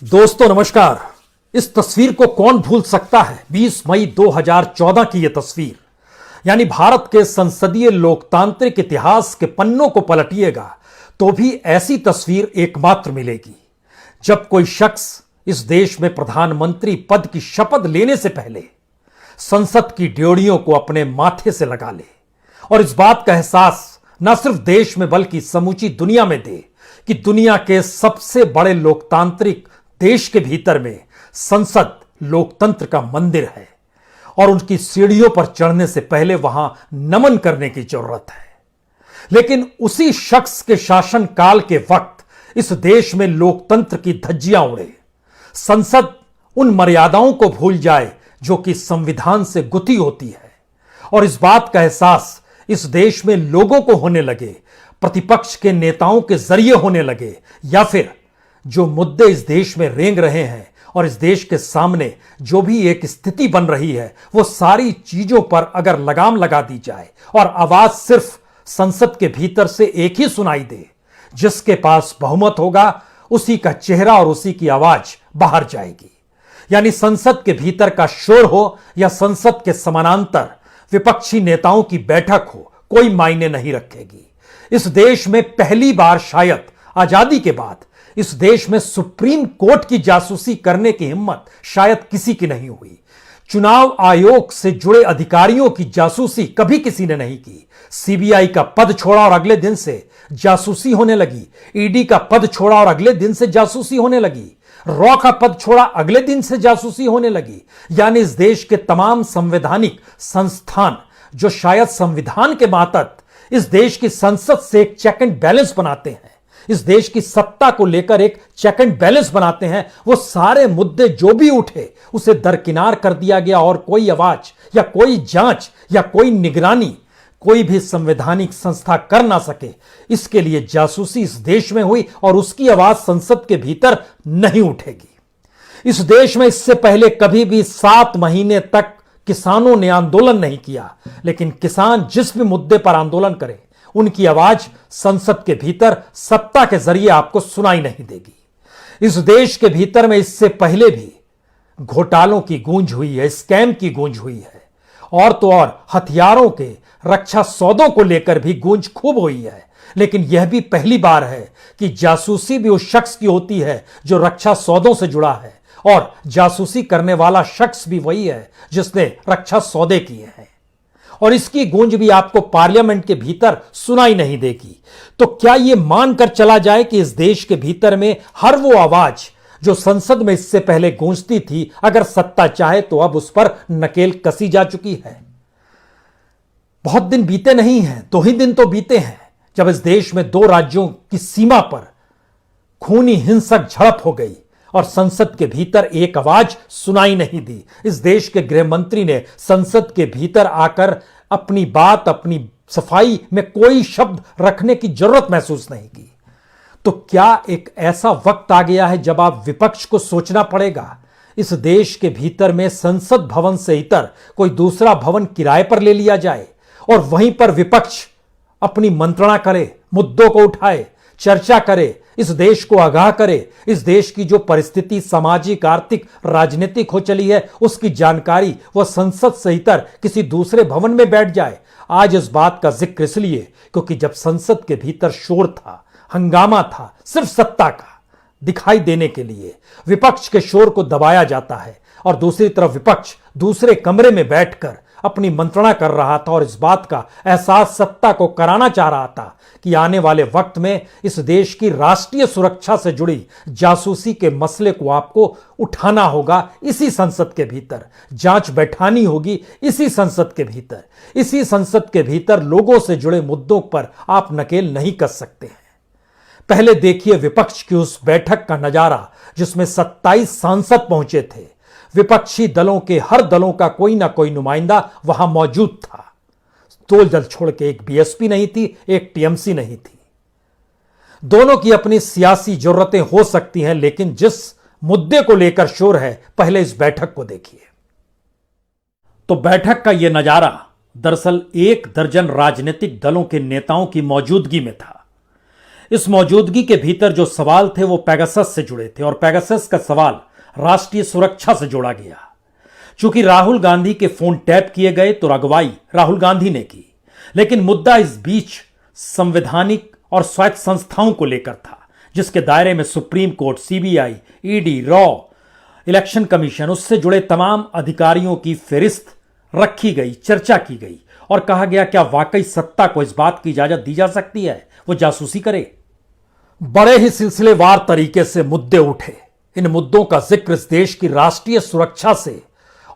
दोस्तों नमस्कार। इस तस्वीर को कौन भूल सकता है। 20 मई 2014 की यह तस्वीर, यानी भारत के संसदीय लोकतांत्रिक इतिहास के पन्नों को पलटिएगा तो भी ऐसी तस्वीर एकमात्र मिलेगी जब कोई शख्स इस देश में प्रधानमंत्री पद की शपथ लेने से पहले संसद की ड्योढ़ियों को अपने माथे से लगा ले और इस बात का एहसास न सिर्फ देश में बल्कि समूची दुनिया में दे कि दुनिया के सबसे बड़े लोकतांत्रिक देश के भीतर में संसद लोकतंत्र का मंदिर है और उनकी सीढ़ियों पर चढ़ने से पहले वहां नमन करने की जरूरत है। लेकिन उसी शख्स के शासन काल के वक्त इस देश में लोकतंत्र की धज्जियां उड़े, संसद उन मर्यादाओं को भूल जाए जो कि संविधान से गुथी होती है और इस बात का एहसास इस देश में लोगों को होने लगे, प्रतिपक्ष के नेताओं के जरिए होने लगे, या फिर जो मुद्दे इस देश में रेंग रहे हैं और इस देश के सामने जो भी एक स्थिति बन रही है वो सारी चीजों पर अगर लगाम लगा दी जाए और आवाज सिर्फ संसद के भीतर से एक ही सुनाई दे, जिसके पास बहुमत होगा उसी का चेहरा और उसी की आवाज बाहर जाएगी। यानी संसद के भीतर का शोर हो या संसद के समानांतर विपक्षी नेताओं की बैठक हो, कोई मायने नहीं रखेगी। इस देश में पहली बार शायद आजादी के बाद इस देश में सुप्रीम कोर्ट की जासूसी करने की हिम्मत शायद किसी की नहीं हुई। चुनाव आयोग से जुड़े अधिकारियों की जासूसी कभी किसी ने नहीं की। सीबीआई का पद छोड़ा और अगले दिन से जासूसी होने लगी। ईडी का पद छोड़ा और अगले दिन से जासूसी होने लगी। रॉ का पद छोड़ा, अगले दिन से जासूसी होने लगी। यानी इस देश के तमाम संवैधानिक संस्थान जो शायद संविधान के मातहत इस देश की संसद से एक चेक एंड बैलेंस बनाते हैं, इस देश की सत्ता को लेकर एक चेक एंड बैलेंस बनाते हैं, वो सारे मुद्दे जो भी उठे उसे दरकिनार कर दिया गया और कोई आवाज या कोई जांच या कोई निगरानी कोई भी संवैधानिक संस्था कर ना सके। इसके लिए जासूसी इस देश में हुई और उसकी आवाज संसद के भीतर नहीं उठेगी। इस देश में इससे पहले कभी भी 7 महीने तक किसानों ने आंदोलन नहीं किया, लेकिन किसान जिस भी मुद्दे पर आंदोलन करें उनकी आवाज संसद के भीतर सत्ता के जरिए आपको सुनाई नहीं देगी। इस देश के भीतर में इससे पहले भी घोटालों की गूंज हुई है, स्कैम की गूंज हुई है और तो और हथियारों के रक्षा सौदों को लेकर भी गूंज खूब हुई है। लेकिन यह भी पहली बार है कि जासूसी भी उस शख्स की होती है जो रक्षा सौदों से जुड़ा है और जासूसी करने वाला शख्स भी वही है जिसने रक्षा सौदे किए हैं और इसकी गूंज भी आपको पार्लियामेंट के भीतर सुनाई नहीं देगी। तो क्या यह मानकर चला जाए कि इस देश के भीतर में हर वो आवाज जो संसद में इससे पहले गूंजती थी, अगर सत्ता चाहे तो अब उस पर नकेल कसी जा चुकी है? बहुत दिन बीते नहीं हैं, 2 ही दिन तो बीते हैं जब इस देश में 2 राज्यों की सीमा पर खूनी हिंसक झड़प हो गई और संसद के भीतर एक आवाज सुनाई नहीं दी। इस देश के गृह मंत्री ने संसद के भीतर आकर अपनी बात, अपनी सफाई में कोई शब्द रखने की जरूरत महसूस नहीं की। तो क्या एक ऐसा वक्त आ गया है जब आप विपक्ष को सोचना पड़ेगा इस देश के भीतर में संसद भवन से इतर कोई दूसरा भवन किराए पर ले लिया जाए और वहीं पर विपक्ष अपनी मंत्रणा करे, मुद्दों को उठाए, चर्चा करे, इस देश को आगाह करे, इस देश की जो परिस्थिति सामाजिक, आर्थिक, राजनीतिक हो चली है उसकी जानकारी वह संसद से इतर किसी दूसरे भवन में बैठ जाए। आज इस बात का जिक्र इसलिए क्योंकि जब संसद के भीतर शोर था, हंगामा था, सिर्फ सत्ता का दिखाई देने के लिए विपक्ष के शोर को दबाया जाता है और दूसरी तरफ विपक्ष दूसरे कमरे में बैठकर अपनी मंत्रणा कर रहा था और इस बात का एहसास सत्ता को कराना चाह रहा था कि आने वाले वक्त में इस देश की राष्ट्रीय सुरक्षा से जुड़ी जासूसी के मसले को आपको उठाना होगा इसी संसद के भीतर, जांच बैठानी होगी इसी संसद के भीतर। इसी संसद के भीतर लोगों से जुड़े मुद्दों पर आप नकेल नहीं कस सकते हैं। पहले देखिए विपक्ष की उस बैठक का नजारा जिसमें 27 सांसद पहुंचे थे। विपक्षी दलों के हर दलों का कोई ना कोई नुमाइंदा वहां मौजूद था। 2 दल छोड़ के एक बीएसपी नहीं थी, एक टीएमसी नहीं थी। दोनों की अपनी सियासी जरूरतें हो सकती हैं, लेकिन जिस मुद्दे को लेकर शोर है, पहले इस बैठक को देखिए। तो बैठक का यह नजारा दरअसल 1 दर्जन राजनीतिक दलों के नेताओं की मौजूदगी में था। इस मौजूदगी के भीतर जो सवाल थे वो पेगासस से जुड़े थे और पेगासस का सवाल राष्ट्रीय सुरक्षा से जोड़ा गया। चूंकि राहुल गांधी के फोन टैप किए गए तो अगुवाई राहुल गांधी ने की, लेकिन मुद्दा इस बीच संवैधानिक और स्वायत्त संस्थाओं को लेकर था, जिसके दायरे में supreme court, CBI, ED, raw, election commission, उससे जुड़े तमाम अधिकारियों की फेरिस्त रखी गई, चर्चा की गई और कहा गया क्या वाकई सत्ता को इस बात की इजाजत दी जा सकती है वो जासूसी करे। बड़े ही सिलसिलेवार तरीके से मुद्दे उठे। इन मुद्दों का जिक्र इस देश की राष्ट्रीय सुरक्षा से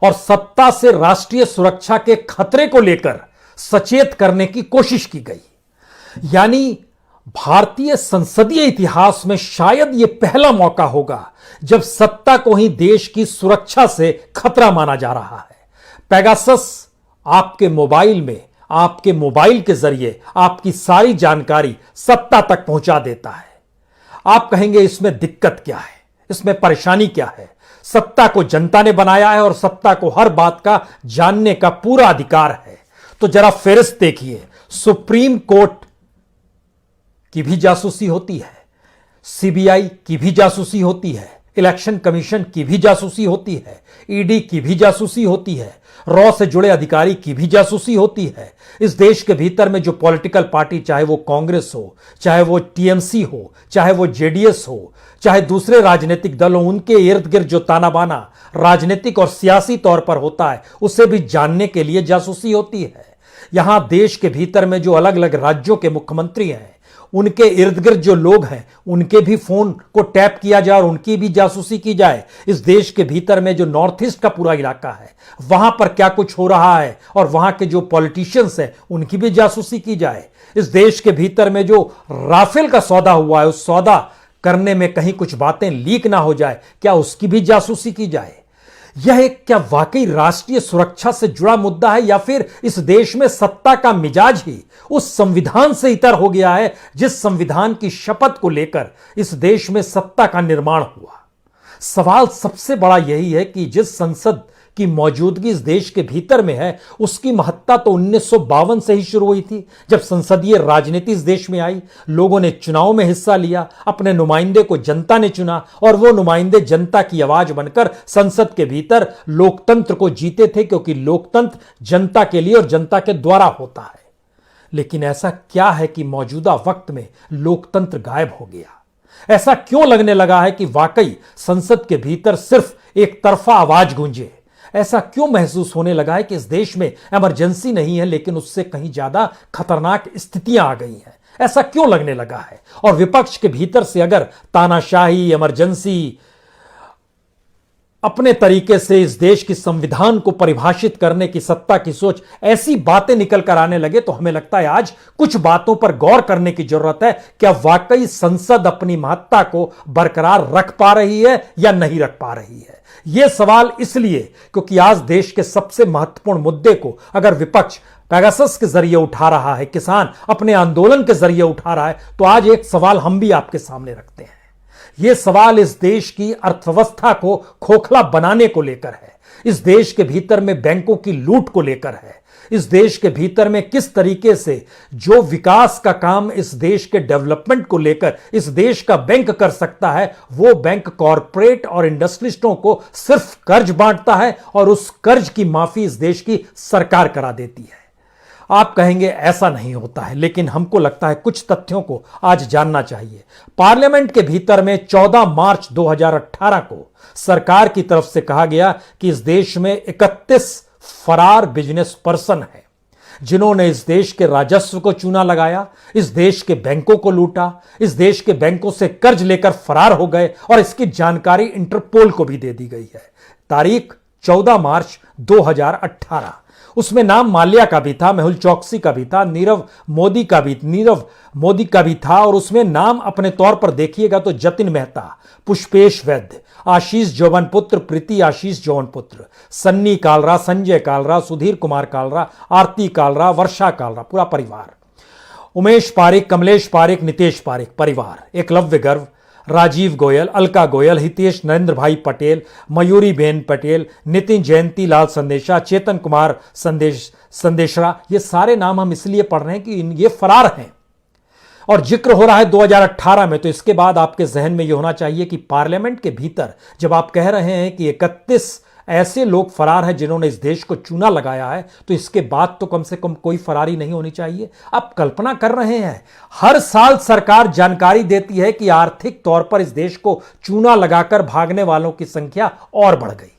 और सत्ता से राष्ट्रीय सुरक्षा के खतरे को लेकर सचेत करने की कोशिश की गई। यानी भारतीय संसदीय इतिहास में शायद यह पहला मौका होगा जब सत्ता को ही देश की सुरक्षा से खतरा माना जा रहा है। पेगासस आपके मोबाइल में, आपके मोबाइल के जरिए आपकी सारी जानकारी सत्ता तक पहुंचा देता है। आप कहेंगे इसमें दिक्कत क्या है, इसमें परेशानी क्या है? सत्ता को जनता ने बनाया है और सत्ता को हर बात का जानने का पूरा अधिकार है। तो जरा फेरिस्त देखिए, सुप्रीम कोर्ट की भी जासूसी होती है, सीबीआई की भी जासूसी होती है, इलेक्शन कमीशन की भी जासूसी होती है, ईडी की भी जासूसी होती है, रॉ से जुड़े अधिकारी की भी जासूसी होती है। इस देश के भीतर में जो पॉलिटिकल पार्टी, चाहे वो कांग्रेस हो, चाहे वो टीएमसी हो, चाहे वो जेडीएस हो, चाहे दूसरे राजनीतिक दल हो, उनके इर्द गिर्द जो ताना बाना राजनीतिक और सियासी तौर पर होता है उसे भी जानने के लिए जासूसी होती है। यहां देश के भीतर में जो अलग अलग राज्यों के मुख्यमंत्री हैं, उनके इर्द गिर्द जो लोग हैं, उनके भी फोन को टैप किया जाए और उनकी भी जासूसी की जाए। इस देश के भीतर में जो नॉर्थ ईस्ट का पूरा इलाका है, वहां पर क्या कुछ हो रहा है और वहां के जो पॉलिटिशियंस हैं, उनकी भी जासूसी की जाए। इस देश के भीतर में जो राफेल का सौदा हुआ है, उस सौदा करने में कहीं कुछ बातें लीक ना हो जाए, क्या उसकी भी जासूसी की जाए? यह एक क्या वाकई राष्ट्रीय सुरक्षा से जुड़ा मुद्दा है या फिर इस देश में सत्ता का मिजाज ही उस संविधान से इतर हो गया है जिस संविधान की शपथ को लेकर इस देश में सत्ता का निर्माण हुआ? सवाल सबसे बड़ा यही है कि जिस संसद की मौजूदगी इस देश के भीतर में है, उसकी महत्ता तो 1952 से ही शुरू हुई थी, जब संसदीय राजनीति इस देश में आई। लोगों ने चुनाव में हिस्सा लिया, अपने नुमाइंदे को जनता ने चुना और वो नुमाइंदे जनता की आवाज बनकर संसद के भीतर लोकतंत्र को जीते थे, क्योंकि लोकतंत्र जनता के लिए और जनता के द्वारा होता है। लेकिन ऐसा क्या है कि मौजूदा वक्त में लोकतंत्र गायब हो गया? ऐसा क्यों लगने लगा है कि वाकई संसद के भीतर सिर्फ एक तरफा आवाज गूंजे? ऐसा क्यों महसूस होने लगा है कि इस देश में इमरजेंसी नहीं है, लेकिन उससे कहीं ज्यादा खतरनाक स्थितियां आ गई हैं? ऐसा क्यों लगने लगा है? और विपक्ष के भीतर से अगर तानाशाही, इमरजेंसी, अपने तरीके से इस देश की संविधान को परिभाषित करने की सत्ता की सोच, ऐसी बातें निकल कर आने लगे तो हमें लगता है आज कुछ बातों पर गौर करने की जरूरत है। क्या वाकई संसद अपनी महत्ता को बरकरार रख पा रही है या नहीं रख पा रही है? यह सवाल इसलिए क्योंकि आज देश के सबसे महत्वपूर्ण मुद्दे को अगर विपक्ष पेगासस के जरिए उठा रहा है, किसान अपने आंदोलन के जरिए उठा रहा है, तो आज एक सवाल हम भी आपके सामने रखते हैं। यह सवाल इस देश की अर्थव्यवस्था को खोखला बनाने को लेकर है, इस देश के भीतर में बैंकों की लूट को लेकर है, इस देश के भीतर में किस तरीके से जो विकास का काम इस देश के डेवलपमेंट को लेकर इस देश का बैंक कर सकता है, वो बैंक कॉरपोरेट और इंडस्ट्रियलिस्टों को सिर्फ कर्ज बांटता है और उस कर्ज की माफी इस देश की सरकार करा देती है। आप कहेंगे ऐसा नहीं होता है, लेकिन हमको लगता है कुछ तथ्यों को आज जानना चाहिए। पार्लियामेंट के भीतर में 14 मार्च 2018 को सरकार की तरफ से कहा गया कि इस देश में 31 फरार बिजनेस पर्सन हैं, जिन्होंने इस देश के राजस्व को चूना लगाया, इस देश के बैंकों को लूटा, इस देश के बैंकों से कर्ज लेकर फरार हो गए और इसकी जानकारी इंटरपोल को भी दे दी गई है। तारीख 14 मार्च 2018। उसमें नाम माल्या का भी था, मेहुल चौकसी का भी था, नीरव मोदी का भी था और उसमें नाम अपने तौर पर देखिएगा तो जतिन मेहता, पुष्पेश वैद्य, आशीष जौवनपुत्र, प्रीति आशीष जौवनपुत्र, सन्नी कालरा, संजय कालरा, सुधीर कुमार कालरा, आरती कालरा, वर्षा कालरा, पूरा परिवार, उमेश पारिक, कमलेश पारिक, नितेश पारिक परिवार, एकलव्य गर्व, राजीव गोयल, अलका गोयल, हितेश नरेंद्र भाई पटेल, मयूरी बेन पटेल, नितिन जयंती लाल संदेशा, चेतन कुमार संदेशरा, ये सारे नाम हम इसलिए पढ़ रहे हैं कि ये फरार हैं और जिक्र हो रहा है 2018 में, तो इसके बाद आपके जहन में यह होना चाहिए कि पार्लियामेंट के भीतर जब आप कह रहे हैं कि 31 ऐसे लोग फरार हैं जिन्होंने इस देश को चूना लगाया है, तो इसके बाद तो कम से कम कोई फरारी नहीं होनी चाहिए। आप कल्पना कर रहे हैं, हर साल सरकार जानकारी देती है कि आर्थिक तौर पर इस देश को चूना लगाकर भागने वालों की संख्या और बढ़ गई।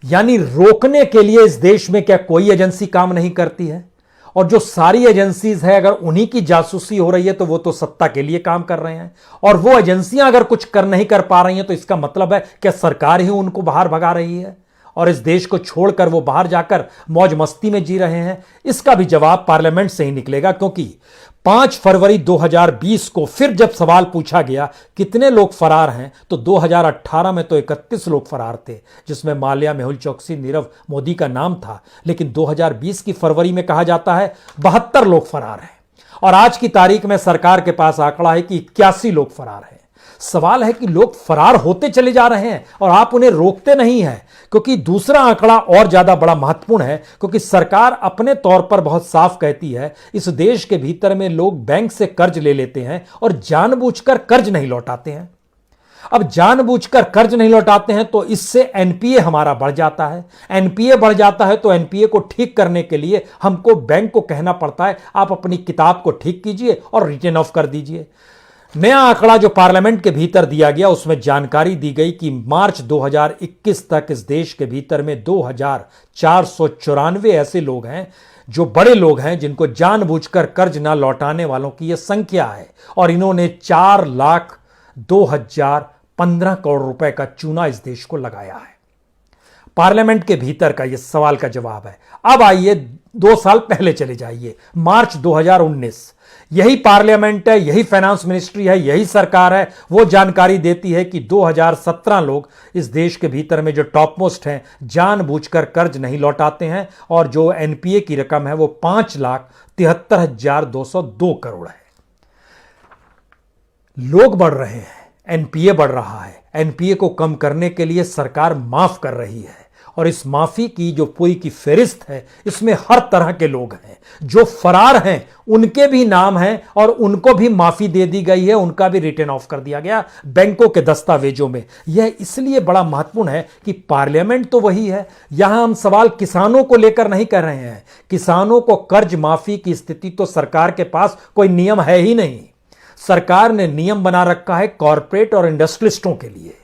यानी रोकने के लिए इस देश में क्या कोई एजेंसी काम नहीं करती है? और जो सारी एजेंसीज है, अगर उन्हीं की जासूसी हो रही है तो वो तो सत्ता के लिए काम कर रहे हैं, और वो एजेंसियां अगर कुछ नहीं कर पा रही हैं तो इसका मतलब है कि सरकार ही उनको बाहर भगा रही है और इस देश को छोड़कर वो बाहर जाकर मौज मस्ती में जी रहे हैं। इसका भी जवाब पार्लियामेंट से ही निकलेगा, क्योंकि 5 फरवरी 2020 को फिर जब सवाल पूछा गया कितने लोग फरार हैं, तो 2018 में तो 31 लोग फरार थे, जिसमें माल्या, मेहुल चोकसी, नीरव मोदी का नाम था। लेकिन 2020 की फरवरी में कहा जाता है 72 लोग फरार हैं, और आज की तारीख में सरकार के पास आंकड़ा है कि 81 लोग फरार हैं। सवाल है कि लोग फरार होते चले जा रहे हैं और आप उन्हें रोकते नहीं हैं, क्योंकि दूसरा आंकड़ा और ज्यादा बड़ा महत्वपूर्ण है, क्योंकि सरकार अपने तौर पर बहुत साफ कहती है इस देश के भीतर में लोग बैंक से कर्ज ले लेते हैं और जानबूझकर कर्ज नहीं लौटाते हैं। अब जानबूझकर कर्ज नहीं लौटाते हैं तो इससे एनपीए हमारा बढ़ जाता है। एनपीए बढ़ जाता है तो एनपीए को ठीक करने के लिए हमको बैंक को कहना पड़ता है आप अपनी किताब को ठीक कीजिए और रिटर्न ऑफ कर दीजिए। नया आंकड़ा जो पार्लियामेंट के भीतर दिया गया, उसमें जानकारी दी गई कि मार्च 2021 तक इस देश के भीतर में 2494 ऐसे लोग हैं जो बड़े लोग हैं जिनको जानबूझकर कर्ज ना लौटाने वालों की यह संख्या है, और इन्होंने 4,02,015 करोड़ रुपए का चूना इस देश को लगाया है। पार्लियामेंट के भीतर का यह सवाल का जवाब है। अब आइए 2 साल पहले चले जाइए, मार्च 2019। यही पार्लियामेंट है, यही फाइनेंस मिनिस्ट्री है, यही सरकार है, वो जानकारी देती है कि 2017 लोग इस देश के भीतर में जो टॉप मोस्ट हैं जानबूझकर कर्ज नहीं लौटाते हैं, और जो एनपीए की रकम है वो 5,73,202 करोड़ है। लोग बढ़ रहे हैं, एनपीए बढ़ रहा है। एनपीए को कम करने के लिए सरकार माफ कर रही है, और इस माफी की जो पूरी की फेरिस्त है इसमें हर तरह के लोग हैं। जो फरार हैं उनके भी नाम हैं और उनको भी माफी दे दी गई है, उनका भी रिटर्न ऑफ कर दिया गया बैंकों के दस्तावेजों में। यह इसलिए बड़ा महत्वपूर्ण है कि पार्लियामेंट तो वही है, यहां हम सवाल किसानों को लेकर नहीं कर रहे हैं। किसानों को कर्ज माफी की स्थिति तो सरकार के पास कोई नियम है ही नहीं। सरकार ने नियम बना रखा है कॉरपोरेट और इंडस्ट्रियलिस्टों के लिए,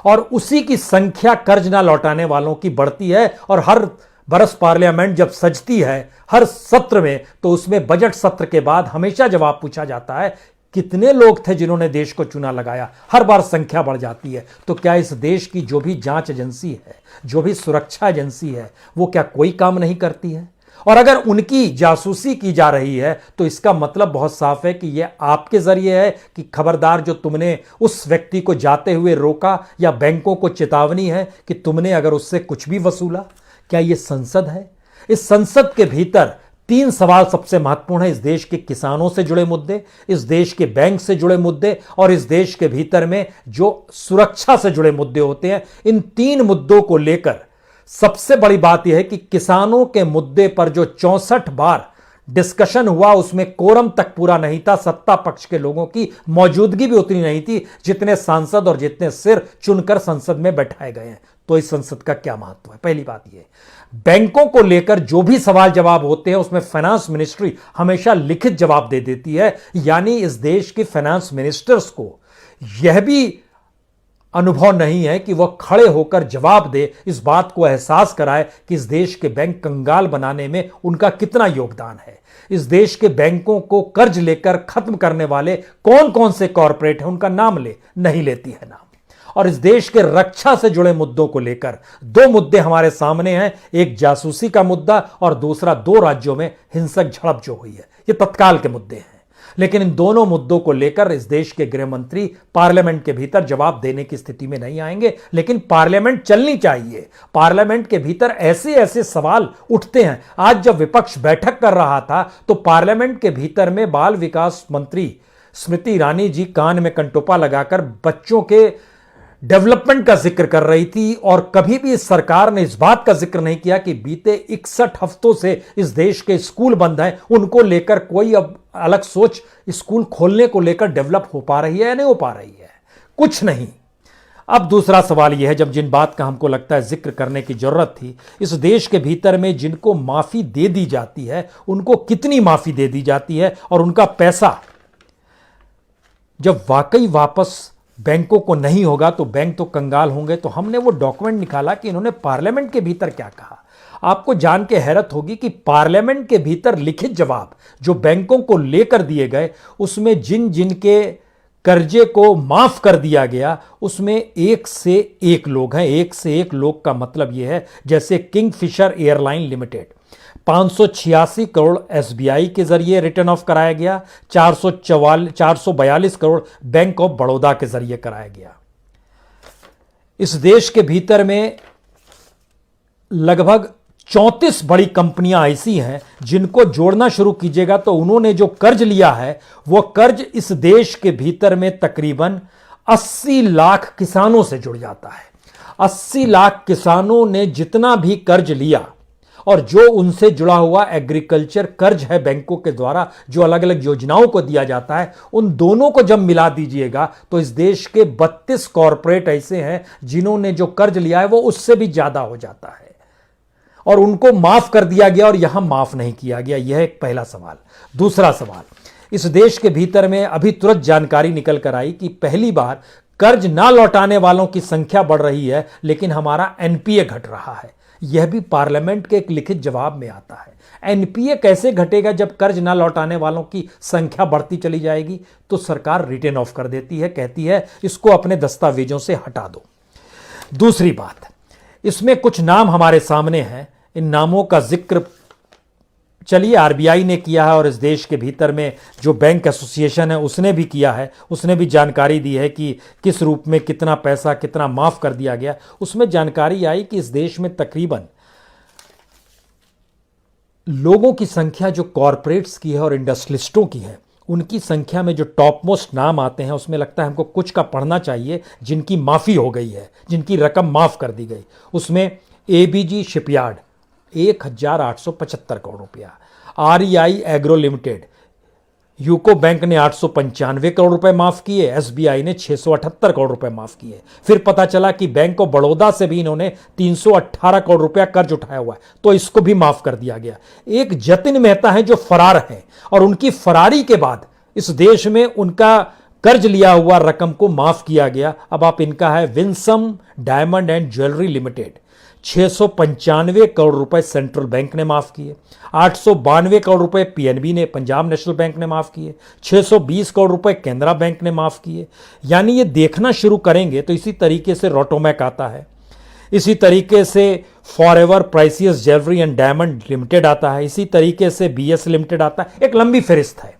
और उसी की संख्या कर्ज ना लौटाने वालों की बढ़ती है। और हर बरस पार्लियामेंट जब सजती है हर सत्र में, तो उसमें बजट सत्र के बाद हमेशा जवाब पूछा जाता है कितने लोग थे जिन्होंने देश को चूना लगाया। हर बार संख्या बढ़ जाती है। तो क्या इस देश की जो भी जांच एजेंसी है, जो भी सुरक्षा एजेंसी है, वो क्या कोई काम नहीं करती है? और अगर उनकी जासूसी की जा रही है तो इसका मतलब बहुत साफ है कि यह आपके जरिए है कि खबरदार, जो तुमने उस व्यक्ति को जाते हुए रोका, या बैंकों को चेतावनी है कि तुमने अगर उससे कुछ भी वसूला। क्या यह संसद है? इस संसद के भीतर 3 सवाल सबसे महत्वपूर्ण है। इस देश के किसानों से जुड़े मुद्दे, इस देश के बैंक से जुड़े मुद्दे, और इस देश के भीतर में जो सुरक्षा से जुड़े मुद्दे होते हैं। इन 3 मुद्दों को लेकर सबसे बड़ी बात यह है कि किसानों के मुद्दे पर जो 64 बार डिस्कशन हुआ उसमें कोरम तक पूरा नहीं था। सत्ता पक्ष के लोगों की मौजूदगी भी उतनी नहीं थी जितने सांसद और जितने सिर चुनकर संसद में बैठाए गए हैं। तो इस संसद का क्या महत्व है? पहली बात यह, बैंकों को लेकर जो भी सवाल जवाब होते हैं उसमें फाइनेंस मिनिस्ट्री हमेशा लिखित जवाब दे देती है। यानी इस देश के फाइनेंस मिनिस्टर्स को यह भी अनुभव नहीं है कि वह खड़े होकर जवाब दे, इस बात को एहसास कराए कि इस देश के बैंक कंगाल बनाने में उनका कितना योगदान है। इस देश के बैंकों को कर्ज लेकर खत्म करने वाले कौन कौन से कॉरपोरेट हैं उनका नाम नहीं लेती है नाम। और इस देश के रक्षा से जुड़े मुद्दों को लेकर 2 मुद्दे हमारे सामने हैं, एक जासूसी का मुद्दा और दूसरा 2 राज्यों में हिंसक झड़प जो हुई है। ये तत्काल के मुद्दे हैं, लेकिन इन दोनों मुद्दों को लेकर इस देश के गृह मंत्री पार्लियामेंट के भीतर जवाब देने की स्थिति में नहीं आएंगे। लेकिन पार्लियामेंट चलनी चाहिए। पार्लियामेंट के भीतर ऐसे ऐसे सवाल उठते हैं। आज जब विपक्ष बैठक कर रहा था तो पार्लियामेंट के भीतर में बाल विकास मंत्री स्मृति ईरानी जी कान में कंटोपा लगाकर बच्चों के डेवलपमेंट का जिक्र कर रही थी और कभी भी इस सरकार ने इस बात का जिक्र नहीं किया कि बीते 61 हफ्तों से इस देश के स्कूल बंद हैं, उनको लेकर कोई अब अलग सोच स्कूल खोलने को लेकर डेवलप हो पा रही है या नहीं हो पा रही है, कुछ नहीं। अब दूसरा सवाल यह है, जब जिन बात का हमको लगता है जिक्र करने की जरूरत थी, इस देश के भीतर में जिनको माफी दे दी जाती है उनको कितनी माफी दे दी जाती है और उनका पैसा जब वाकई वापस बैंकों को नहीं होगा तो बैंक तो कंगाल होंगे। तो हमने वो डॉक्यूमेंट निकाला कि इन्होंने पार्लियामेंट के भीतर क्या कहा। आपको जान के हैरत होगी कि पार्लियामेंट के भीतर लिखित जवाब जो बैंकों को लेकर दिए गए, उसमें जिन जिन के कर्जे को माफ कर दिया गया उसमें एक से एक लोग हैं। एक से एक लोग का मतलब यह है जैसे Kingfisher airline limited 586 crore SBI के जरिए रिटर्न ऑफ कराया गया, 442 करोड़ बैंक ऑफ बड़ौदा के जरिए कराया गया। इस देश के भीतर में लगभग 34 बड़ी कंपनियां ऐसी हैं जिनको जोड़ना शुरू कीजिएगा तो उन्होंने जो कर्ज लिया है वो कर्ज इस देश के भीतर में तकरीबन 80 लाख किसानों से जुड़ जाता है। 80 लाख किसानों ने जितना भी कर्ज लिया और जो उनसे जुड़ा हुआ एग्रीकल्चर कर्ज है बैंकों के द्वारा जो अलग अलग योजनाओं को दिया जाता है, उन दोनों को जब मिला दीजिएगा तो इस देश के 32 कॉरपोरेट ऐसे हैं जिन्होंने जो कर्ज लिया है वो उससे भी ज्यादा हो जाता है और उनको माफ कर दिया गया और यहां माफ नहीं किया गया। यह एक पहला सवाल। दूसरा सवाल, इस देश के भीतर में अभी तुरंत जानकारी निकल कर आई कि पहली बार कर्ज ना लौटाने वालों की संख्या बढ़ रही है लेकिन हमारा एनपीए घट रहा है। यह भी पार्लियामेंट के एक लिखित जवाब में आता है। एनपीए कैसे घटेगा जब कर्ज ना लौटाने वालों की संख्या बढ़ती चली जाएगी? तो सरकार रिटर्न ऑफ कर देती है, कहती है इसको अपने दस्तावेजों से हटा दो। दूसरी बात, इसमें कुछ नाम हमारे सामने हैं, इन नामों का जिक्र चलिए आरबीआई ने किया है और इस देश के भीतर में जो बैंक एसोसिएशन है उसने भी किया है, उसने भी जानकारी दी है कि किस रूप में कितना पैसा कितना माफ कर दिया गया। उसमें जानकारी आई कि इस देश में तकरीबन लोगों की संख्या जो कॉरपोरेट्स की है और इंडस्ट्रियलिस्टों की है, उनकी संख्या में जो टॉप मोस्ट नाम आते हैं उसमें लगता है हमको कुछ का पढ़ना चाहिए जिनकी माफी हो गई है, जिनकी रकम माफ कर दी गई। उसमें एबीजी शिपयार्ड 1875 करोड़ रुपया, आरईआई एग्रो लिमिटेड, यूको बैंक ने 895 करोड़ रुपए माफ किए, एसबीआई ने 678 करोड़ रुपए माफ किए। फिर पता चला कि बैंक ऑफ बड़ौदा से भी इन्होंने 318 करोड़ रुपया कर्ज उठाया हुआ है तो इसको भी माफ कर दिया गया। एक जतिन मेहता है जो फरार हैं और उनकी फरारी के बाद इस देश में उनका कर्ज लिया हुआ रकम को माफ किया गया। अब आप इनका है Winsome diamond and jewellery limited, 695 crore रुपए सेंट्रल बैंक ने माफ किए, 892 करोड़ रुपए पीएनबी ने पंजाब नेशनल बैंक ने माफ किए, 620 करोड़ रुपए केनरा बैंक ने माफ किए। यानी ये देखना शुरू करेंगे तो इसी तरीके से रोटोमैक आता है, इसी तरीके से forever precious jewellery and diamond limited आता है, इसी तरीके से बीएस लिमिटेड आता है। एक लंबी फहरिस्त है।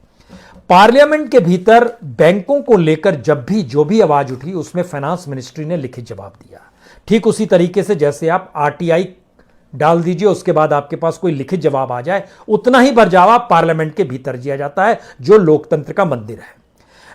पार्लियामेंट के भीतर बैंकों को लेकर जब भी जो भी आवाज उठी उसमें फाइनेंस मिनिस्ट्री ने लिखित जवाब दिया। ठीक उसी तरीके से जैसे आप आरटीआई डाल दीजिए उसके बाद आपके पास कोई लिखित जवाब आ जाए, उतना ही बरजवाब पार्लियामेंट के भीतर दिया जाता है जो लोकतंत्र का मंदिर है।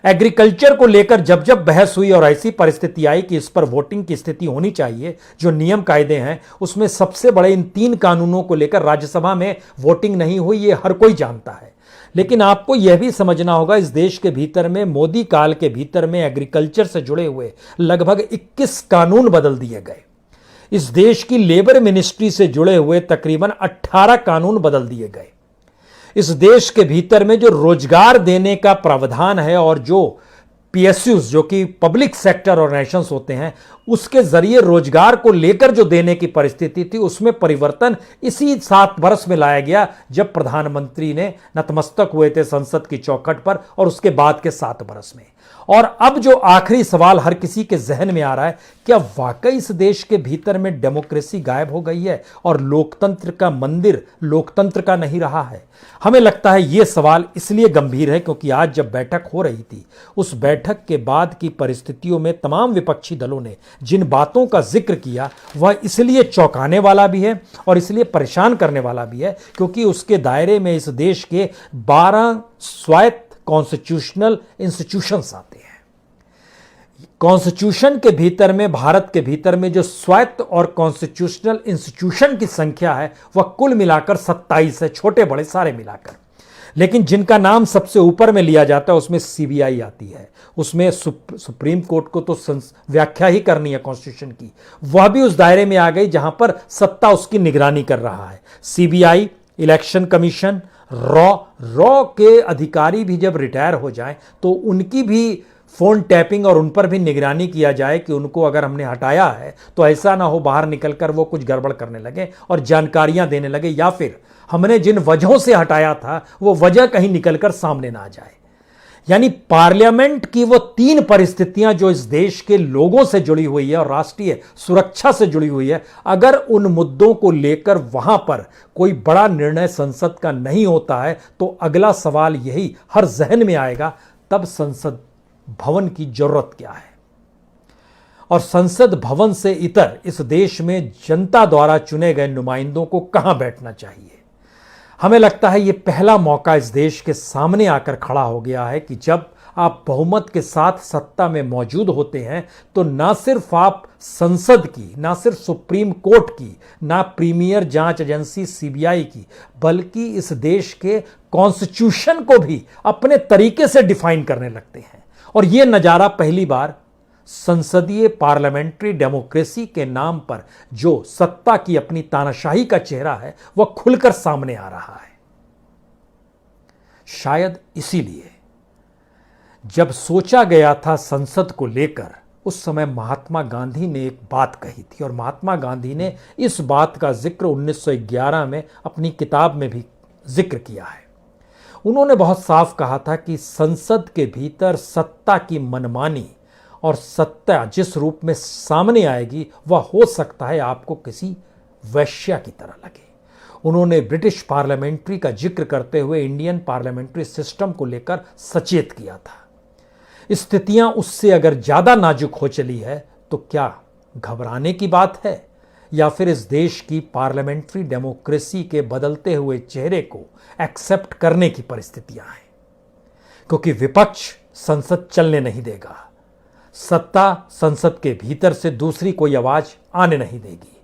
एग्रीकल्चर को लेकर जब जब बहस हुई और ऐसी परिस्थिति आई कि इस पर वोटिंग की स्थिति होनी चाहिए, जो नियम कायदे हैं उसमें सबसे बड़े इन 3 कानूनों को लेकर राज्यसभा में वोटिंग नहीं हुई, ये हर कोई जानता है। लेकिन आपको यह भी समझना होगा इस देश के भीतर में मोदी काल के भीतर में एग्रीकल्चर से जुड़े हुए लगभग 21 कानून बदल दिए गए। इस देश की लेबर मिनिस्ट्री से जुड़े हुए तकरीबन 18 कानून बदल दिए गए। इस देश के भीतर में जो रोजगार देने का प्रावधान है और जो पीएसयूज जो कि पब्लिक सेक्टर ऑर्गेनाइजेशंस होते हैं उसके जरिए रोजगार को लेकर जो देने की परिस्थिति थी उसमें परिवर्तन इसी 7 वर्ष में लाया गया जब प्रधानमंत्री ने नतमस्तक हुए थे संसद की चौखट पर और उसके बाद के 7 वर्ष में। और अब जो आखिरी सवाल हर किसी के जहन में आ रहा है, क्या वाकई इस देश के भीतर में डेमोक्रेसी गायब हो गई है और लोकतंत्र का मंदिर लोकतंत्र का नहीं रहा है? हमें लगता है यह सवाल इसलिए गंभीर है क्योंकि आज जब बैठक हो रही थी उस बैठक के बाद की परिस्थितियों में तमाम विपक्षी दलों ने जिन बातों का जिक्र किया वह इसलिए चौंकाने वाला भी है और इसलिए परेशान करने वाला भी है क्योंकि उसके दायरे में इस देश के 12 स्वायत्त कॉन्स्टिट्यूशनल इंस्टीट्यूशंस आते हैं। कॉन्स्टिट्यूशन के भीतर में, भारत के भीतर में जो स्वायत्त और कॉन्स्टिट्यूशनल इंस्टीट्यूशन की संख्या है वह कुल मिलाकर 27 है, छोटे बड़े सारे मिलाकर। लेकिन जिनका नाम सबसे ऊपर में लिया जाता है उसमें सीबीआई आती है। उसमें सुप्रीम कोर्ट को तो व्याख्या ही करनी है कॉन्स्टिट्यूशन की, वह भी उस दायरे में आ गई जहां पर सत्ता उसकी निगरानी कर रहा है। सीबीआई, इलेक्शन कमीशन, रॉ के अधिकारी भी जब रिटायर हो जाएं तो उनकी भी फोन टैपिंग और उन पर भी निगरानी किया जाए कि उनको अगर हमने हटाया है तो ऐसा ना हो बाहर निकलकर वो कुछ गड़बड़ करने लगे और जानकारियां देने लगे, या फिर हमने जिन वजहों से हटाया था वो वजह कहीं निकलकर सामने ना आ जाए। यानी पार्लियामेंट की वो 3 परिस्थितियां जो इस देश के लोगों से जुड़ी हुई है और राष्ट्रीय सुरक्षा से जुड़ी हुई है, अगर उन मुद्दों को लेकर वहां पर कोई बड़ा निर्णय संसद का नहीं होता है तो अगला सवाल यही हर जहन में आएगा, तब संसद भवन की जरूरत क्या है। और संसद भवन से इतर इस देश में जनता द्वारा चुने गए नुमाइंदों को कहां बैठना चाहिए। हमें लगता है यह पहला मौका इस देश के सामने आकर खड़ा हो गया है कि जब आप बहुमत के साथ सत्ता में मौजूद होते हैं तो ना सिर्फ आप संसद की, ना सिर्फ सुप्रीम कोर्ट की, ना प्रीमियर जांच एजेंसी सीबीआई की, बल्कि इस देश के कॉन्स्टिट्यूशन को भी अपने तरीके से डिफाइन करने लगते हैं। और यह नजारा पहली बार संसदीय पार्लियामेंट्री डेमोक्रेसी के नाम पर जो सत्ता की अपनी तानाशाही का चेहरा है वह खुलकर सामने आ रहा है। शायद इसीलिए जब सोचा गया था संसद को लेकर, उस समय महात्मा गांधी ने एक बात कही थी और महात्मा गांधी ने इस बात का जिक्र 1911 में अपनी किताब में भी जिक्र किया है। उन्होंने बहुत साफ कहा था कि संसद के भीतर सत्ता की मनमानी और सत्ता जिस रूप में सामने आएगी वह हो सकता है आपको किसी वैश्या की तरह लगे। उन्होंने ब्रिटिश पार्लियामेंट्री का जिक्र करते हुए इंडियन पार्लियामेंट्री सिस्टम को लेकर सचेत किया था। स्थितियां उससे अगर ज्यादा नाजुक हो चली है तो क्या घबराने की बात है, या फिर इस देश की पार्लियामेंट्री डेमोक्रेसी के बदलते हुए चेहरे को एक्सेप्ट करने की परिस्थितियां हैं। क्योंकि विपक्ष संसद चलने नहीं देगा, सत्ता संसद के भीतर से दूसरी कोई आवाज आने नहीं देगी,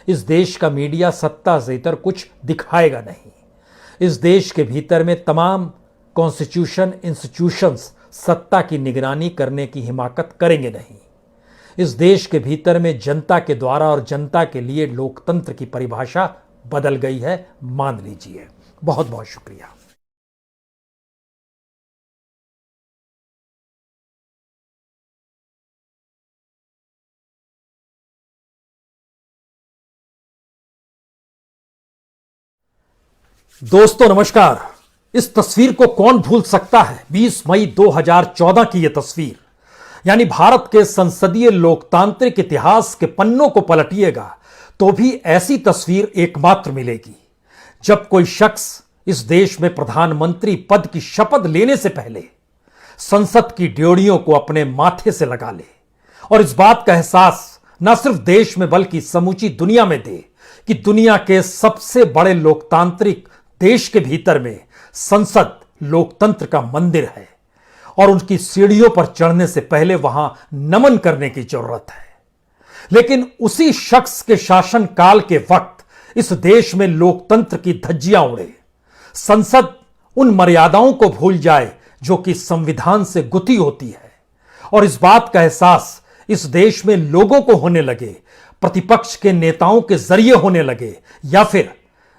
इस देश का मीडिया सत्ता से इतर कुछ दिखाएगा नहीं, इस देश के भीतर में तमाम कॉन्स्टिट्यूशन इंस्टीट्यूशंस सत्ता की निगरानी करने की हिमाकत करेंगे नहीं। इस देश के भीतर में जनता के द्वारा और जनता के लिए लोकतंत्र की परिभाषा बदल गई है, मान लीजिए। बहुत बहुत शुक्रिया। दोस्तों नमस्कार। इस तस्वीर को कौन भूल सकता है, 20 मई 2014 की यह तस्वीर। यानी भारत के संसदीय लोकतांत्रिक इतिहास के पन्नों को पलटिएगा तो भी ऐसी तस्वीर एकमात्र मिलेगी जब कोई शख्स इस देश में प्रधानमंत्री पद की शपथ लेने से पहले संसद की ड्योढ़ियों को अपने माथे से लगा ले और इस बात का एहसास न सिर्फ देश में बल्कि समूची दुनिया में दे कि दुनिया के सबसे बड़े लोकतांत्रिक देश के भीतर में संसद लोकतंत्र का मंदिर है और उनकी सीढ़ियों पर चढ़ने से पहले वहां नमन करने की जरूरत है। लेकिन उसी शख्स के शासन काल के वक्त इस देश में लोकतंत्र की धज्जियां उड़े, संसद उन मर्यादाओं को भूल जाए जो कि संविधान से गुथी होती है और इस बात का एहसास इस देश में लोगों को होने लगे, प्रतिपक्ष के नेताओं के जरिए होने लगे, या फिर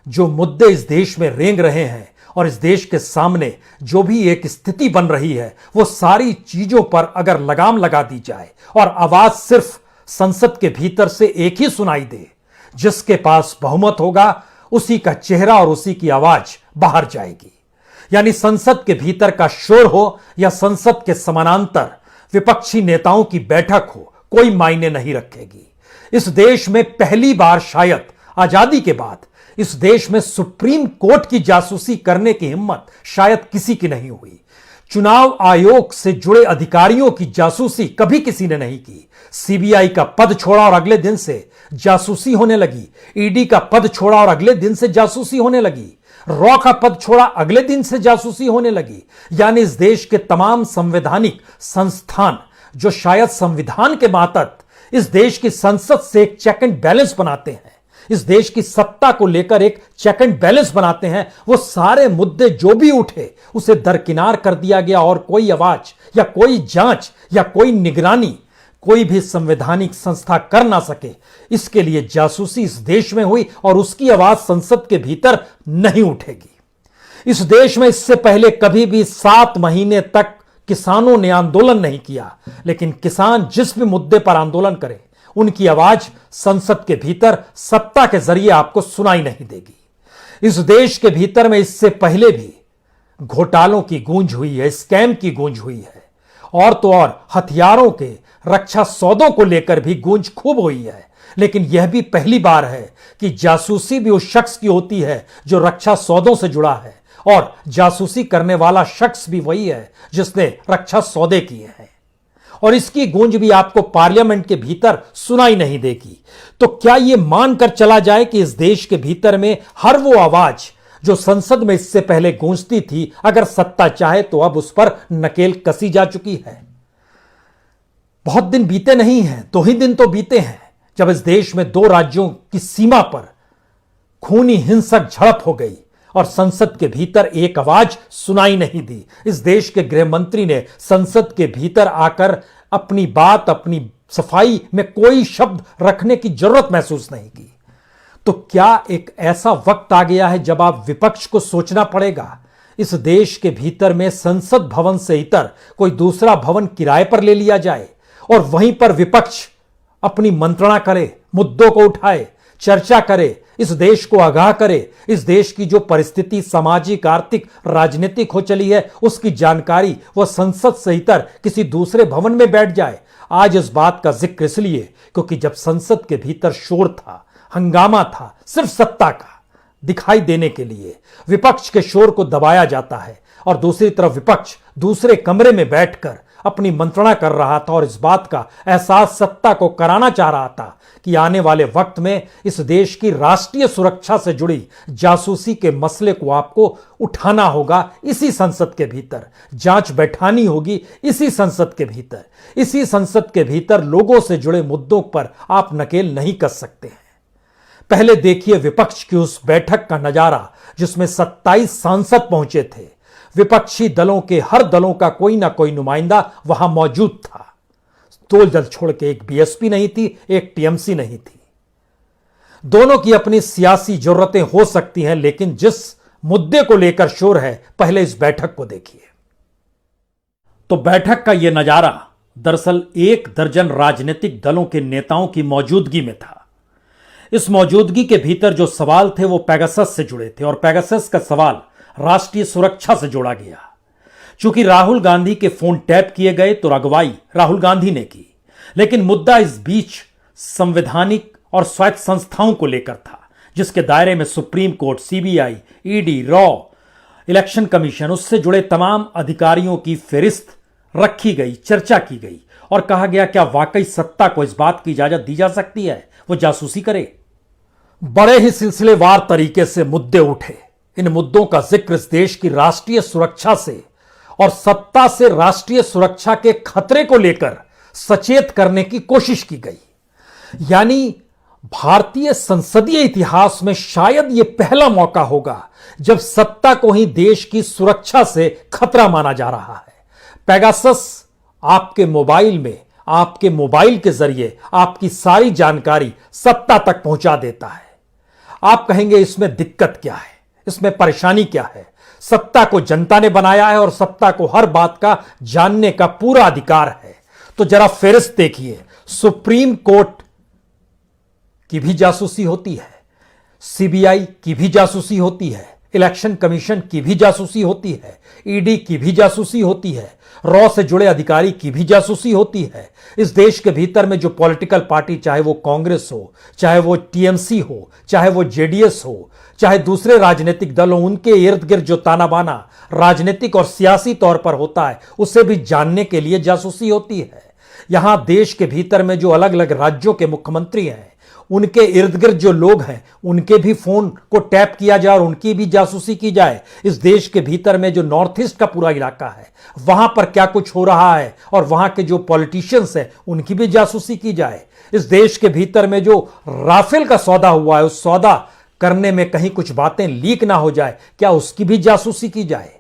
जो मुद्दे इस देश में रेंग रहे हैं और इस देश के सामने जो भी एक स्थिति बन रही है वो सारी चीजों पर अगर लगाम लगा दी जाए और आवाज सिर्फ संसद के भीतर से एक ही सुनाई दे, जिसके पास बहुमत होगा उसी का चेहरा और उसी की आवाज बाहर जाएगी। यानी संसद के भीतर का शोर हो या संसद के समानांतर विपक्षी नेताओं की बैठक हो, कोई मायने नहीं रखेगी। इस देश में पहली बार शायद आजादी के बाद इस देश में सुप्रीम कोर्ट की जासूसी करने की हिम्मत शायद किसी की नहीं हुई। चुनाव आयोग से जुड़े अधिकारियों की जासूसी कभी किसी ने नहीं की। सीबीआई का पद छोड़ा और अगले दिन से जासूसी होने लगी, ईडी का पद छोड़ा और अगले दिन से जासूसी होने लगी, रॉ का पद छोड़ा अगले दिन से जासूसी होने लगी। यानी इस देश के तमाम संवैधानिक संस्थान जो शायद संविधान के मातहत इस देश की संसद से एक चेक एंड बैलेंस बनाते हैं, इस देश की सत्ता को लेकर एक चेक एंड बैलेंस बनाते हैं, वो सारे मुद्दे जो भी उठे उसे दरकिनार कर दिया गया और कोई आवाज या कोई जांच या कोई निगरानी कोई भी संवैधानिक संस्था कर ना सके। इसके लिए जासूसी इस देश में हुई और उसकी आवाज संसद के भीतर नहीं उठेगी। इस देश में इससे पहले कभी भी 7 महीने तक किसानों ने आंदोलन नहीं किया, लेकिन किसान जिस भी मुद्दे पर आंदोलन करें उनकी आवाज संसद के भीतर सत्ता के जरिए आपको सुनाई नहीं देगी। इस देश के भीतर में इससे पहले भी घोटालों की गूंज हुई है, स्कैम की गूंज हुई है, और तो और हथियारों के रक्षा सौदों को लेकर भी गूंज खूब हुई है। लेकिन यह भी पहली बार है कि जासूसी भी उस शख्स की होती है जो रक्षा सौदों से जुड़ा है, और जासूसी करने वाला शख्स भी वही है जिसने रक्षा सौदे किए हैं, और इसकी गूंज भी आपको पार्लियामेंट के भीतर सुनाई नहीं देगी। तो क्या यह मानकर चला जाए कि इस देश के भीतर में हर वो आवाज जो संसद में इससे पहले गूंजती थी, अगर सत्ता चाहे तो अब उस पर नकेल कसी जा चुकी है? बहुत दिन बीते नहीं हैं, 2 ही दिन तो बीते हैं जब इस देश में 2 राज्यों की सीमा पर खूनी हिंसक झड़प हो गई और संसद के भीतर एक आवाज सुनाई नहीं दी। इस देश के गृह मंत्री ने संसद के भीतर आकर अपनी बात, अपनी सफाई में कोई शब्द रखने की जरूरत महसूस नहीं की। तो क्या एक ऐसा वक्त आ गया है जब आप विपक्ष को सोचना पड़ेगा इस देश के भीतर में संसद भवन से इतर कोई दूसरा भवन किराए पर ले लिया जाए और वहीं पर विपक्ष अपनी मंत्रणा करे, मुद्दों को उठाए, चर्चा करे, इस देश को आगाह करे, इस देश की जो परिस्थिति सामाजिक, आर्थिक, राजनीतिक हो चली है उसकी जानकारी वह संसद से इतर किसी दूसरे भवन में बैठ जाए। आज इस बात का जिक्र इसलिए क्योंकि जब संसद के भीतर शोर था, हंगामा था, सिर्फ सत्ता का दिखाई देने के लिए विपक्ष के शोर को दबाया जाता है, और दूसरी तरफ विपक्ष दूसरे कमरे में बैठकर अपनी मंत्रणा कर रहा था और इस बात का एहसास सत्ता को कराना चाह रहा था कि आने वाले वक्त में इस देश की राष्ट्रीय सुरक्षा से जुड़ी जासूसी के मसले को आपको उठाना होगा इसी संसद के भीतर, जांच बैठानी होगी इसी संसद के भीतर। इसी संसद के भीतर लोगों से जुड़े मुद्दों पर आप नकेल नहीं कस सकते हैं। पहले देखिए विपक्ष की उस बैठक का नजारा जिसमें 27 सांसद पहुंचे थे। विपक्षी दलों के हर दलों का कोई ना कोई नुमाइंदा वहां मौजूद था। 2 दल छोड़ के एक बीएसपी नहीं थी, एक टीएमसी नहीं थी। दोनों की अपनी सियासी जरूरतें हो सकती हैं, लेकिन जिस मुद्दे को लेकर शोर है, पहले इस बैठक को देखिए। तो बैठक का यह नजारा दरअसल 1 दर्जन राजनीतिक दलों के नेताओं की मौजूदगी में था। इस मौजूदगी के भीतर जो सवाल थे वो पेगासस से जुड़े थे, और पेगासस का सवाल राष्ट्रीय सुरक्षा से जोड़ा गया। चूंकि राहुल गांधी के फोन टैप किए गए तो अगुवाई राहुल गांधी ने की, लेकिन मुद्दा इस बीच संवैधानिक और स्वायत्त संस्थाओं को लेकर था, जिसके दायरे में supreme court, CBI, ED, raw, election commission, उससे जुड़े तमाम अधिकारियों की फेरिस्त रखी गई, चर्चा की गई और कहा गया क्या वाकई सत्ता को इस बात की इजाजत दी जा सकती है वो जासूसी करे। बड़े ही सिलसिलेवार तरीके से मुद्दे उठे। इन मुद्दों का जिक्र इस देश की राष्ट्रीय सुरक्षा से और सत्ता से राष्ट्रीय सुरक्षा के खतरे को लेकर सचेत करने की कोशिश की गई। यानी भारतीय संसदीय इतिहास में शायद यह पहला मौका होगा जब सत्ता को ही देश की सुरक्षा से खतरा माना जा रहा है। पेगासस आपके मोबाइल में, आपके मोबाइल के जरिए आपकी सारी जानकारी सत्ता तक पहुंचा देता है। आप कहेंगे इसमें दिक्कत क्या है, इसमें परेशानी क्या है? सत्ता को जनता ने बनाया है और सत्ता को हर बात का जानने का पूरा अधिकार है। तो जरा फेरिस्त देखिए, सुप्रीम कोर्ट की भी जासूसी होती है, सीबीआई की भी जासूसी होती है, इलेक्शन कमीशन की भी जासूसी होती है, ईडी की भी जासूसी होती है, रॉ से जुड़े अधिकारी की भी जासूसी होती है। इस देश के भीतर में जो पॉलिटिकल पार्टी, चाहे वो कांग्रेस हो, चाहे वो टीएमसी हो, चाहे वो जेडीएस हो, चाहे दूसरे राजनीतिक दल हो, उनके इर्द गिर्द जो ताना बाना राजनीतिक और सियासी तौर पर होता है उसे भी जानने के लिए जासूसी होती है। यहां देश के भीतर में जो अलग अलग राज्यों के मुख्यमंत्री हैं उनके इर्द गिर्द जो लोग हैं उनके भी फोन को टैप किया जाए और उनकी भी जासूसी की जाए। इस देश के भीतर में जो नॉर्थ ईस्ट का पूरा इलाका है वहां पर क्या कुछ हो रहा है और वहां के जो पॉलिटिशियंस हैं उनकी भी जासूसी की जाए। इस देश के भीतर में जो राफेल का सौदा हुआ है उस सौदा करने में कहीं कुछ बातें लीक ना हो जाए, क्या उसकी भी जासूसी की जाए।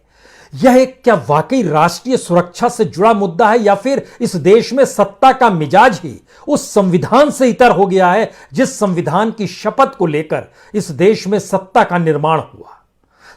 यह एक क्या वाकई राष्ट्रीय सुरक्षा से जुड़ा मुद्दा है या फिर इस देश में सत्ता का मिजाज ही उस संविधान से इतर हो गया है जिस संविधान की शपथ को लेकर इस देश में सत्ता का निर्माण हुआ।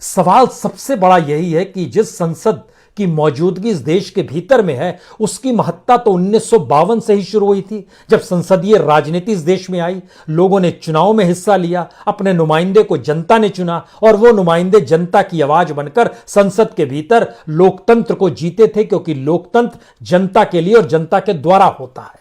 सवाल सबसे बड़ा यही है कि जिस संसद की मौजूदगी इस देश के भीतर में है उसकी महत्ता तो 1952 से ही शुरू हुई थी, जब संसदीय राजनीति इस देश में आई। लोगों ने चुनाव में हिस्सा लिया, अपने नुमाइंदे को जनता ने चुना और वो नुमाइंदे जनता की आवाज बनकर संसद के भीतर लोकतंत्र को जीते थे, क्योंकि लोकतंत्र जनता के लिए और जनता के द्वारा होता है।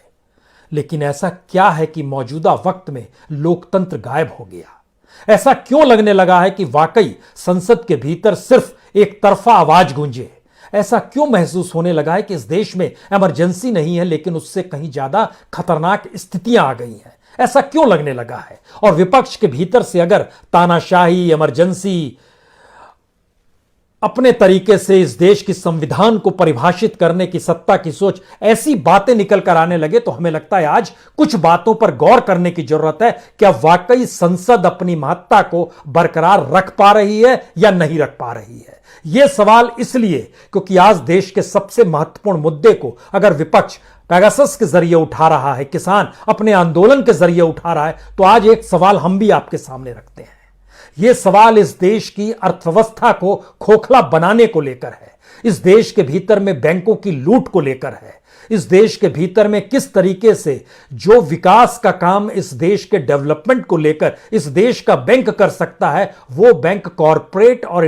लेकिन ऐसा क्या है कि मौजूदा वक्त में लोकतंत्र गायब हो गया? ऐसा क्यों लगने लगा है कि वाकई संसद के भीतर सिर्फ एक तरफा आवाज गूंजे? ऐसा क्यों महसूस होने लगा है कि इस देश में इमरजेंसी नहीं है लेकिन उससे कहीं ज्यादा खतरनाक स्थितियां आ गई हैं? ऐसा क्यों लगने लगा है? और विपक्ष के भीतर से अगर तानाशाही, इमरजेंसी, अपने तरीके से इस देश की संविधान को परिभाषित करने की सत्ता की सोच, ऐसी बातें निकल कर आने लगे तो हमें लगता है आज कुछ बातों पर गौर करने की जरूरत है। क्या वाकई संसद अपनी महत्ता को बरकरार रख पा रही है या नहीं रख पा रही है? यह सवाल इसलिए क्योंकि आज देश के सबसे महत्वपूर्ण मुद्दे को अगर विपक्ष पेगासस के जरिए उठा रहा है, किसान अपने आंदोलन के जरिए उठा रहा है, तो आज एक सवाल हम भी आपके सामने रखते हैं। यह सवाल इस देश की अर्थव्यवस्था को खोखला बनाने को लेकर है, इस देश के भीतर में बैंकों की लूट को लेकर है, इस देश के भीतर में किस तरीके से जो विकास का काम इस देश के डेवलपमेंट को लेकर इस देश का बैंक कर सकता है वो बैंक कॉरपोरेट और